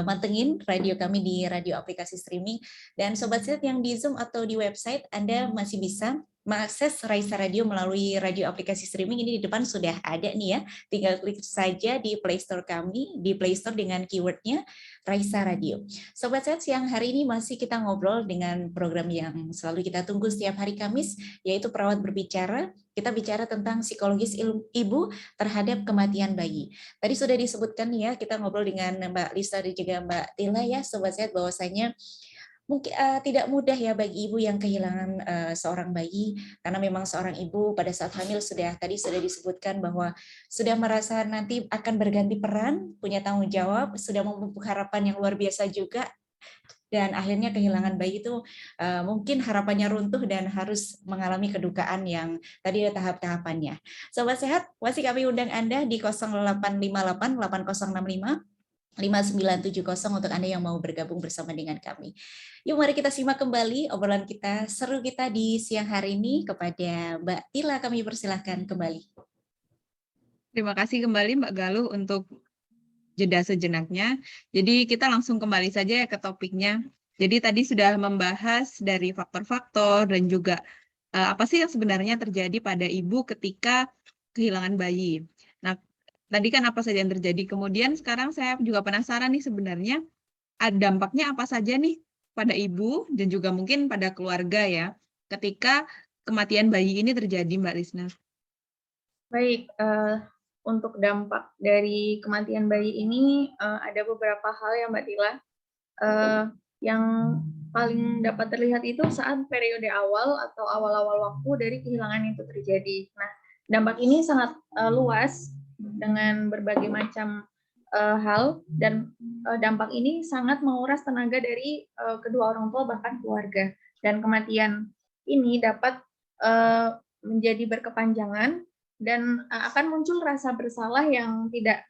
mantengin radio kami di radio aplikasi streaming. Dan Sobat Sehat yang di Zoom atau di website, Anda masih bisa mengakses Raisa Radio melalui radio aplikasi streaming. Ini di depan sudah ada nih ya. Tinggal klik saja di Play Store kami, di Play Store dengan keywordnya Raisa Radio. Sobat Sehat, siang hari ini masih kita ngobrol dengan program yang selalu kita tunggu setiap hari Kamis, yaitu Perawat Berbicara. Kita bicara tentang psikologis ibu terhadap kematian bayi. Tadi sudah disebutkan ya, kita ngobrol dengan Mbak Lisa dan juga Mbak Tila ya, Sobat Sehat, bahwasanya mungkin tidak mudah ya bagi ibu yang kehilangan seorang bayi, karena memang seorang ibu pada saat hamil sudah disebutkan bahwa sudah merasa nanti akan berganti peran, punya tanggung jawab, sudah memupuk harapan yang luar biasa juga, dan akhirnya kehilangan bayi itu mungkin harapannya runtuh dan harus mengalami kedukaan yang tadi ada tahap-tahapannya. Sobat Sehat, masih kami undang Anda di 0858 8065 5970 untuk Anda yang mau bergabung bersama dengan kami. Yuk mari kita simak kembali obrolan kita, seru kita di siang hari ini. Kepada Mbak Tila kami persilahkan kembali. Terima kasih kembali Mbak Galuh untuk jeda sejenaknya. Jadi kita langsung kembali saja ya ke topiknya. Jadi tadi sudah membahas dari faktor-faktor dan juga apa sih yang sebenarnya terjadi pada ibu ketika kehilangan bayi. Nah, tadi kan apa saja yang terjadi. Kemudian sekarang saya juga penasaran nih sebenarnya dampaknya apa saja nih pada ibu dan juga mungkin pada keluarga ya ketika kematian bayi ini terjadi, Mbak Lisna. Baik, untuk dampak dari kematian bayi ini ada beberapa hal ya Mbak Tila. Yang paling dapat terlihat itu saat periode awal atau awal-awal waktu dari kehilangan itu terjadi. Nah, dampak ini sangat luas dengan berbagai macam hal dan dampak ini sangat menguras tenaga dari kedua orang tua bahkan keluarga. Dan kematian ini dapat menjadi berkepanjangan dan akan muncul rasa bersalah yang tidak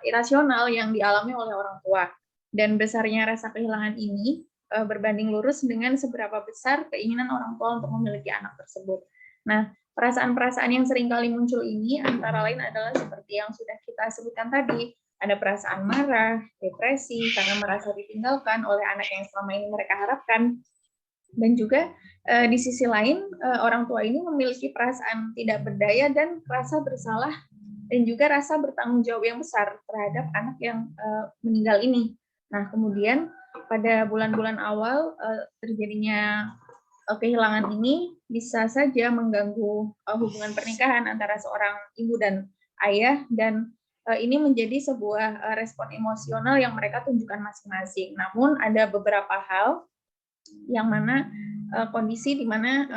irasional yang dialami oleh orang tua. Dan besarnya rasa kehilangan ini berbanding lurus dengan seberapa besar keinginan orang tua untuk memiliki anak tersebut. Nah, perasaan-perasaan yang sering kali muncul ini antara lain adalah seperti yang sudah kita sebutkan tadi, ada perasaan marah, depresi, karena merasa ditinggalkan oleh anak yang selama ini mereka harapkan. Dan juga di sisi lain, orang tua ini memiliki perasaan tidak berdaya dan rasa bersalah dan juga rasa bertanggung jawab yang besar terhadap anak yang meninggal ini. Nah, kemudian pada bulan-bulan awal terjadinya kehilangan ini bisa saja mengganggu hubungan pernikahan antara seorang ibu dan ayah, dan ini menjadi sebuah respon emosional yang mereka tunjukkan masing-masing. Namun ada beberapa hal yang mana kondisi di mana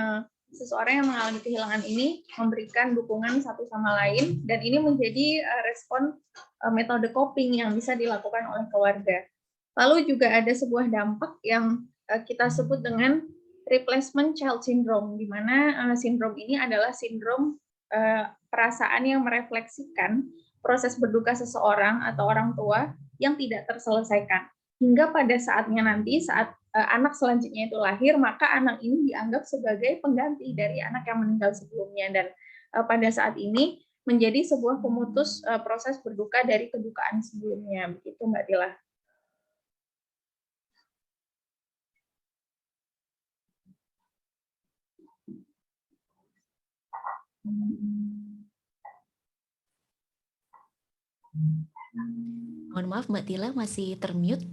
seseorang yang mengalami kehilangan ini memberikan dukungan satu sama lain, dan ini menjadi respon metode coping yang bisa dilakukan oleh keluarga. Lalu juga ada sebuah dampak yang kita sebut dengan replacement child syndrome, di mana sindrom ini adalah sindrom perasaan yang merefleksikan proses berduka seseorang atau orang tua yang tidak terselesaikan. Hingga pada saatnya nanti, saat anak selanjutnya itu lahir, maka anak ini dianggap sebagai pengganti dari anak yang meninggal sebelumnya. Dan pada saat ini menjadi sebuah pemutus proses berduka dari kedukaan sebelumnya. Begitu Mbak Tila. Mohon maaf Mbak Tila masih termute.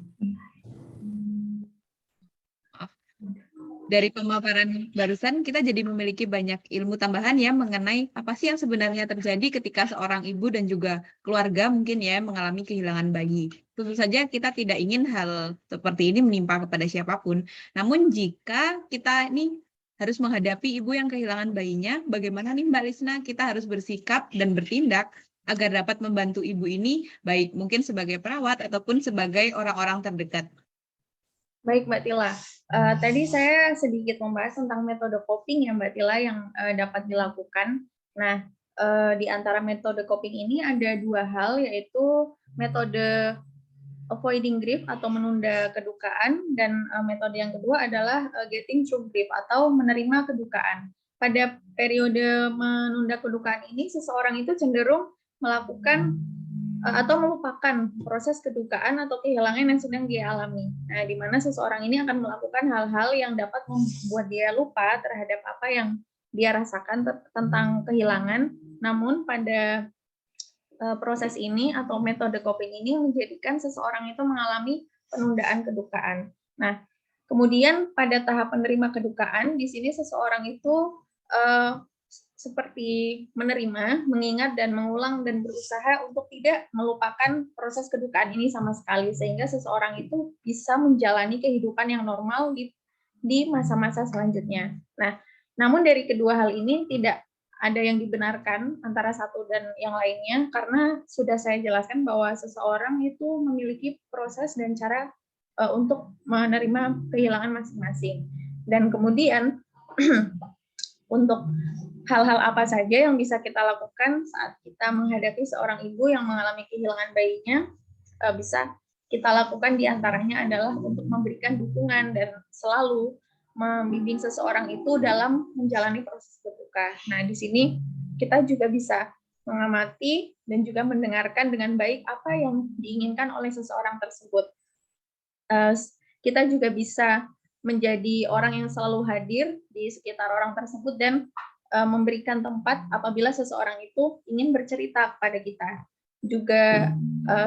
Dari pemaparan barusan kita jadi memiliki banyak ilmu tambahan ya mengenai apa sih yang sebenarnya terjadi ketika seorang ibu dan juga keluarga mungkin ya mengalami kehilangan bayi. Tentu saja kita tidak ingin hal seperti ini menimpa kepada siapapun. Namun jika kita ini harus menghadapi ibu yang kehilangan bayinya, bagaimana nih Mbak Lisna kita harus bersikap dan bertindak agar dapat membantu ibu ini baik mungkin sebagai perawat ataupun sebagai orang-orang terdekat. Baik Mbak Tila, tadi saya sedikit membahas tentang metode coping ya Mbak Tila yang dapat dilakukan. Nah, di antara metode coping ini ada dua hal, yaitu metode avoiding grief atau menunda kedukaan, dan metode yang kedua adalah getting through grief atau menerima kedukaan. Pada periode menunda kedukaan ini, seseorang itu cenderung melakukan atau melupakan proses kedukaan atau kehilangan yang sedang dia alami. Nah, di mana seseorang ini akan melakukan hal-hal yang dapat membuat dia lupa terhadap apa yang dia rasakan tentang kehilangan. Namun pada proses ini atau metode coping ini menjadikan seseorang itu mengalami penundaan kedukaan. Nah, kemudian pada tahap penerima kedukaan, di sini seseorang itu seperti menerima, mengingat dan mengulang dan berusaha untuk tidak melupakan proses kedukaan ini sama sekali, sehingga seseorang itu bisa menjalani kehidupan yang normal di masa-masa selanjutnya. Nah, namun dari kedua hal ini tidak ada yang dibenarkan antara satu dan yang lainnya, karena sudah saya jelaskan bahwa seseorang itu memiliki proses dan cara untuk menerima kehilangan masing-masing. Dan kemudian untuk hal-hal apa saja yang bisa kita lakukan saat kita menghadapi seorang ibu yang mengalami kehilangan bayinya, bisa kita lakukan diantaranya adalah untuk memberikan dukungan dan selalu membimbing seseorang itu dalam menjalani proses berduka. Nah, di sini kita juga bisa mengamati, dan juga mendengarkan dengan baik apa yang diinginkan oleh seseorang tersebut. Kita juga bisa menjadi orang yang selalu hadir di sekitar orang tersebut dan memberikan tempat apabila seseorang itu ingin bercerita kepada kita. Juga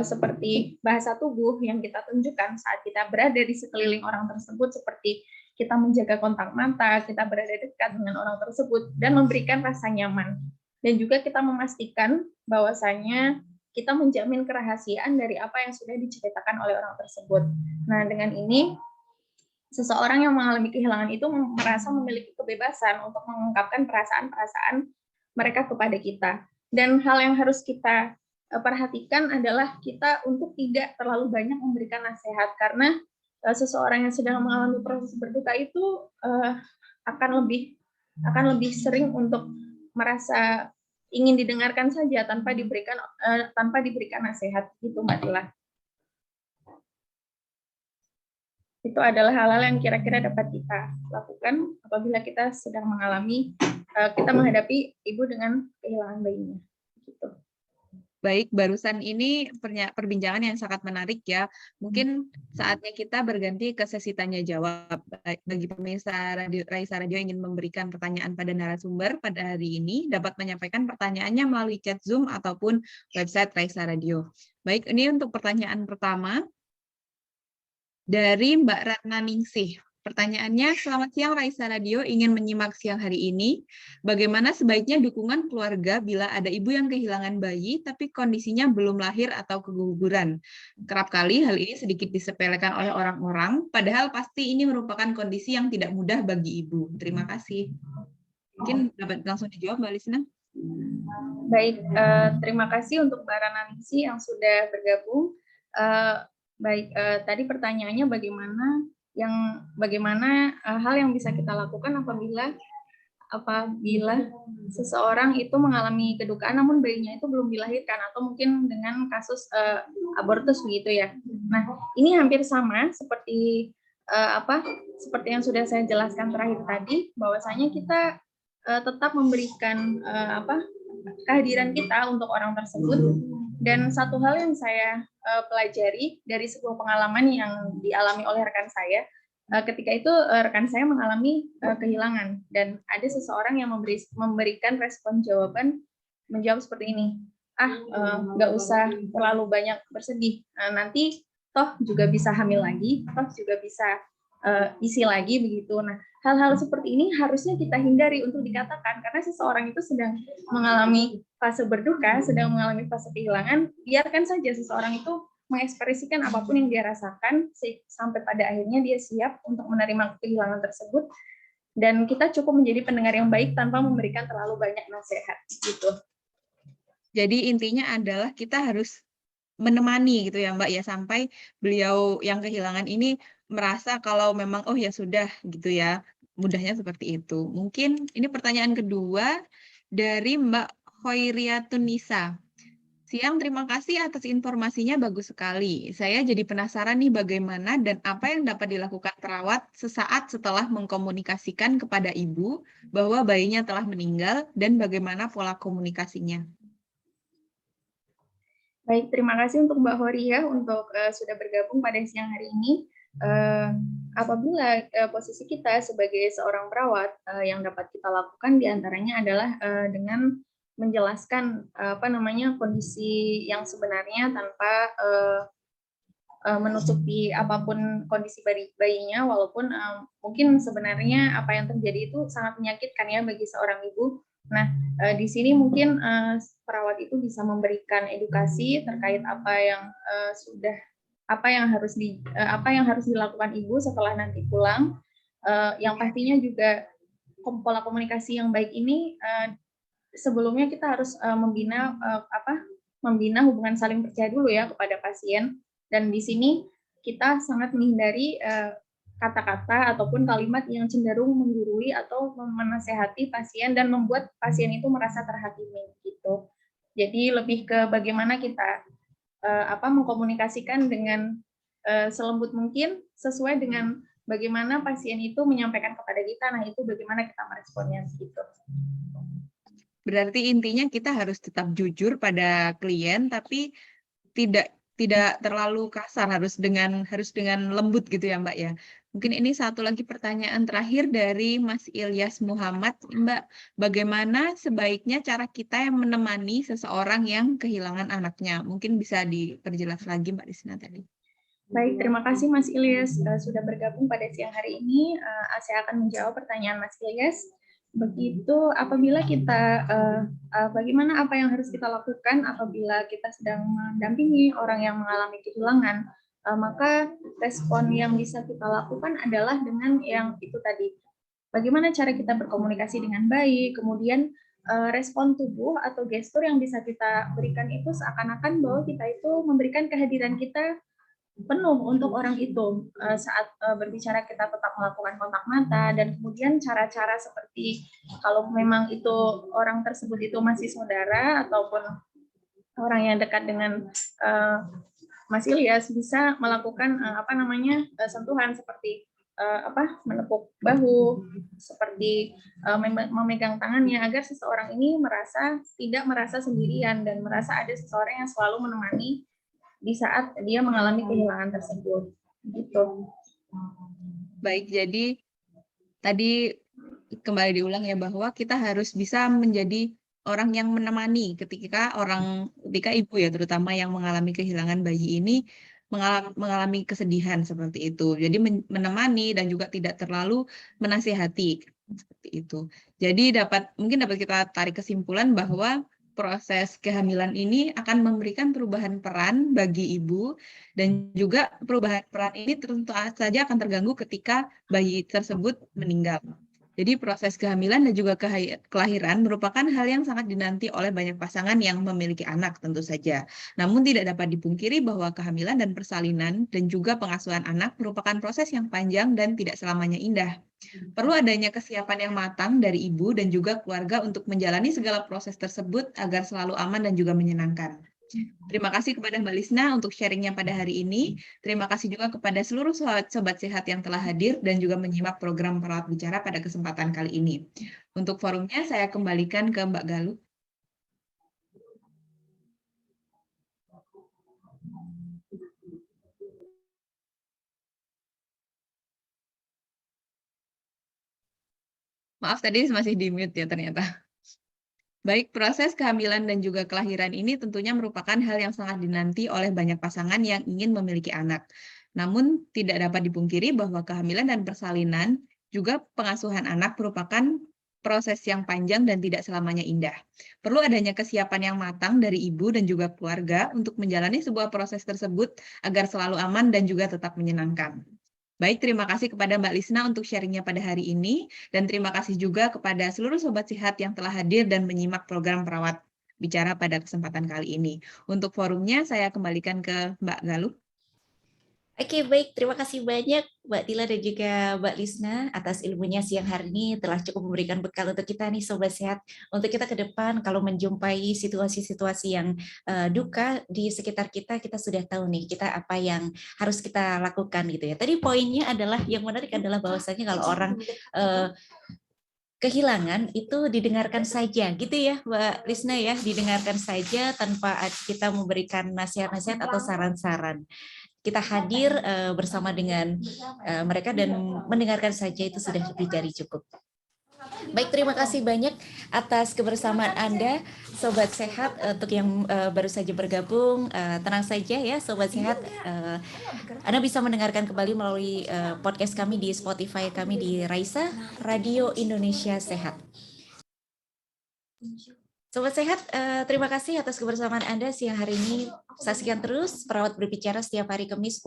seperti bahasa tubuh yang kita tunjukkan saat kita berada di sekeliling orang tersebut, seperti kita menjaga kontak mata, kita berada dekat dengan orang tersebut, dan memberikan rasa nyaman. Dan juga kita memastikan bahwasanya kita menjamin kerahasiaan dari apa yang sudah diceritakan oleh orang tersebut. Nah, dengan ini, seseorang yang mengalami kehilangan itu merasa memiliki kebebasan untuk mengungkapkan perasaan-perasaan mereka kepada kita. Dan hal yang harus kita perhatikan adalah kita untuk tidak terlalu banyak memberikan nasihat, karena seseorang yang sedang mengalami proses berduka itu akan lebih sering untuk merasa ingin didengarkan saja tanpa diberikan nasihat, gitu Mbak Tila. Itu adalah hal-hal yang kira-kira dapat kita lakukan apabila kita sedang kita menghadapi ibu dengan kehilangan bayinya. Gitu. Baik, barusan ini perbincangan yang sangat menarik ya. Mungkin saatnya kita berganti ke sesi tanya jawab. Bagi pemirsa Raisa Radio ingin memberikan pertanyaan pada narasumber pada hari ini, dapat menyampaikan pertanyaannya melalui chat Zoom ataupun website Raisa Radio. Baik, ini untuk pertanyaan pertama dari Mbak Ratna Ningsih. Pertanyaannya, selamat siang Raisa Radio, ingin menyimak siang hari ini. Bagaimana sebaiknya dukungan keluarga bila ada ibu yang kehilangan bayi tapi kondisinya belum lahir atau keguguran? Kerap kali hal ini sedikit disepelekan oleh orang-orang, padahal pasti ini merupakan kondisi yang tidak mudah bagi ibu. Terima kasih. Mungkin dapat langsung dijawab Mbak Lisna. Baik, terima kasih untuk Mbak Ratna Ningsih yang sudah bergabung. Tadi pertanyaannya bagaimana hal yang bisa kita lakukan apabila seseorang itu mengalami kedukaan namun bayinya itu belum dilahirkan, atau mungkin dengan kasus abortus begitu ya. Nah, ini hampir sama seperti yang sudah saya jelaskan terakhir tadi, bahwasanya kita tetap memberikan kehadiran kita untuk orang tersebut. Dan satu hal yang saya pelajari dari sebuah pengalaman yang dialami oleh rekan saya, ketika itu rekan saya mengalami kehilangan, dan ada seseorang yang memberikan respon menjawab seperti ini, nggak usah terlalu banyak bersedih, nanti toh juga bisa hamil lagi, toh juga bisa isi lagi begitu. Nah, hal-hal seperti ini harusnya kita hindari untuk dikatakan, karena seseorang itu sedang mengalami fase berduka, sedang mengalami fase kehilangan. Biarkan saja seseorang itu mengekspresikan apapun yang dia rasakan sampai pada akhirnya dia siap untuk menerima kehilangan tersebut, dan kita cukup menjadi pendengar yang baik tanpa memberikan terlalu banyak nasihat gitu. Jadi intinya adalah kita harus menemani gitu ya Mbak ya, sampai beliau yang kehilangan ini merasa kalau memang oh ya sudah gitu ya, mudahnya seperti itu. Mungkin ini pertanyaan kedua dari Mbak Khoiriatun Nisa. Siang, terima kasih atas informasinya, bagus sekali. Saya jadi penasaran nih bagaimana dan apa yang dapat dilakukan perawat sesaat setelah mengkomunikasikan kepada ibu bahwa bayinya telah meninggal dan bagaimana pola komunikasinya. Baik, terima kasih untuk Mbak Horia untuk sudah bergabung pada siang hari ini. Apabila posisi kita sebagai seorang perawat, yang dapat kita lakukan diantaranya adalah dengan menjelaskan kondisi yang sebenarnya tanpa menutupi apapun kondisi bayinya, walaupun mungkin sebenarnya apa yang terjadi itu sangat menyakitkan ya bagi seorang ibu. Nah, di sini mungkin perawat itu bisa memberikan edukasi terkait apa yang harus dilakukan ibu setelah nanti pulang. Yang pastinya juga pola komunikasi yang baik ini sebelumnya kita harus membina hubungan saling percaya dulu ya kepada pasien, dan di sini kita sangat menghindari kata-kata ataupun kalimat yang cenderung menggurui atau menasehati pasien dan membuat pasien itu merasa terhakimi gitu. Jadi lebih ke bagaimana kita mengkomunikasikan dengan selembut mungkin sesuai dengan bagaimana pasien itu menyampaikan kepada kita. Nah, itu bagaimana kita meresponnya gitu. Berarti intinya kita harus tetap jujur pada klien, tapi tidak terlalu kasar, harus dengan lembut gitu ya, Mbak, ya. Mungkin ini satu lagi pertanyaan terakhir dari Mas Ilyas Muhammad, Mbak. Bagaimana sebaiknya cara kita yang menemani seseorang yang kehilangan anaknya? Mungkin bisa diperjelas lagi, Mbak Lisna tadi. Baik, terima kasih Mas Ilyas sudah bergabung pada siang hari ini. Saya akan menjawab pertanyaan Mas Ilyas. Begitu apabila kita bagaimana apa yang harus kita lakukan apabila kita sedang mendampingi orang yang mengalami kehilangan, maka respon yang bisa kita lakukan adalah dengan yang itu tadi. Bagaimana cara kita berkomunikasi dengan baik, kemudian respon tubuh atau gestur yang bisa kita berikan itu seakan-akan bahwa kita itu memberikan kehadiran kita penuh untuk orang itu. Saat berbicara kita tetap melakukan kontak mata, dan kemudian cara-cara seperti kalau memang itu orang tersebut itu masih saudara ataupun orang yang dekat dengan Mas Ilyas, bisa melakukan sentuhan seperti menepuk bahu, seperti memegang tangannya, agar seseorang ini tidak merasa sendirian dan merasa ada seseorang yang selalu menemani di saat dia mengalami kehilangan tersebut. Gitu. Baik, jadi tadi kembali diulang ya, bahwa kita harus bisa menjadi orang yang menemani ketika ibu ya, terutama yang mengalami kehilangan bayi ini mengalami kesedihan seperti itu. Jadi menemani dan juga tidak terlalu menasihati seperti itu. Jadi mungkin dapat kita tarik kesimpulan bahwa proses kehamilan ini akan memberikan perubahan peran bagi ibu, dan juga perubahan peran ini tentu saja akan terganggu ketika bayi tersebut meninggal. Jadi proses kehamilan dan juga kelahiran merupakan hal yang sangat dinanti oleh banyak pasangan yang memiliki anak tentu saja. Namun tidak dapat dipungkiri bahwa kehamilan dan persalinan dan juga pengasuhan anak merupakan proses yang panjang dan tidak selamanya indah. Perlu adanya kesiapan yang matang dari ibu dan juga keluarga untuk menjalani segala proses tersebut agar selalu aman dan juga menyenangkan. Terima kasih kepada Mbak Lisna untuk sharingnya pada hari ini. Terima kasih juga kepada seluruh Sobat Sehat yang telah hadir dan juga menyimak program Perawat Bicara pada kesempatan kali ini. Untuk forumnya saya kembalikan ke Mbak Galuh. Maaf, tadi masih di mute ya ternyata. Baik, proses kehamilan dan juga kelahiran ini tentunya merupakan hal yang sangat dinanti oleh banyak pasangan yang ingin memiliki anak. Namun, tidak dapat dipungkiri bahwa kehamilan dan persalinan juga pengasuhan anak merupakan proses yang panjang dan tidak selamanya indah. Perlu adanya kesiapan yang matang dari ibu dan juga keluarga untuk menjalani sebuah proses tersebut agar selalu aman dan juga tetap menyenangkan. Baik, terima kasih kepada Mbak Lisna untuk sharingnya pada hari ini, dan terima kasih juga kepada seluruh Sobat Sehat yang telah hadir dan menyimak program Perawat Bicara pada kesempatan kali ini. Untuk forumnya, saya kembalikan ke Mbak Galuh. Oke, baik. Terima kasih banyak Mbak Tila dan juga Mbak Lisna atas ilmunya siang hari ini, telah cukup memberikan bekal untuk kita nih Sobat Sehat, untuk kita ke depan kalau menjumpai situasi-situasi yang duka di sekitar kita, kita sudah tahu nih kita apa yang harus kita lakukan gitu ya. Tadi poinnya adalah, yang menarik adalah bahwasanya kalau orang kehilangan itu didengarkan saja gitu ya Mbak Lisna ya, didengarkan saja tanpa kita memberikan nasihat-nasihat atau saran-saran. Kita hadir bersama dengan mereka dan mendengarkan saja itu sudah lebih dari cukup. Baik, terima kasih banyak atas kebersamaan Anda, Sobat Sehat. Untuk yang baru saja bergabung, tenang saja ya Sobat Sehat. Anda bisa mendengarkan kembali melalui podcast kami di Spotify kami di Raisa, Radio Indonesia Sehat. Sobat Sehat, terima kasih atas kebersamaan Anda siang hari ini. Saksikan terus Perawat Berbicara setiap hari Kamis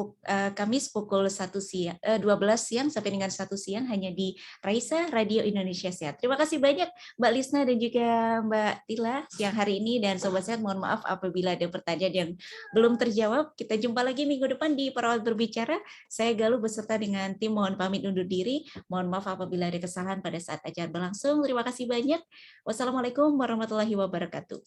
pukul 12 siang sampai dengan 1 siang hanya di Raisa Radio Indonesia Sehat. Terima kasih banyak Mbak Lisna dan juga Mbak Tila siang hari ini, dan Sobat Sehat mohon maaf apabila ada pertanyaan yang belum terjawab. Kita jumpa lagi minggu depan di Perawat Berbicara. Saya Galuh beserta dengan tim mohon pamit undur diri. Mohon maaf apabila ada kesalahan pada saat acara berlangsung. Terima kasih banyak. Wassalamualaikum warahmatullahi wabarakatuh.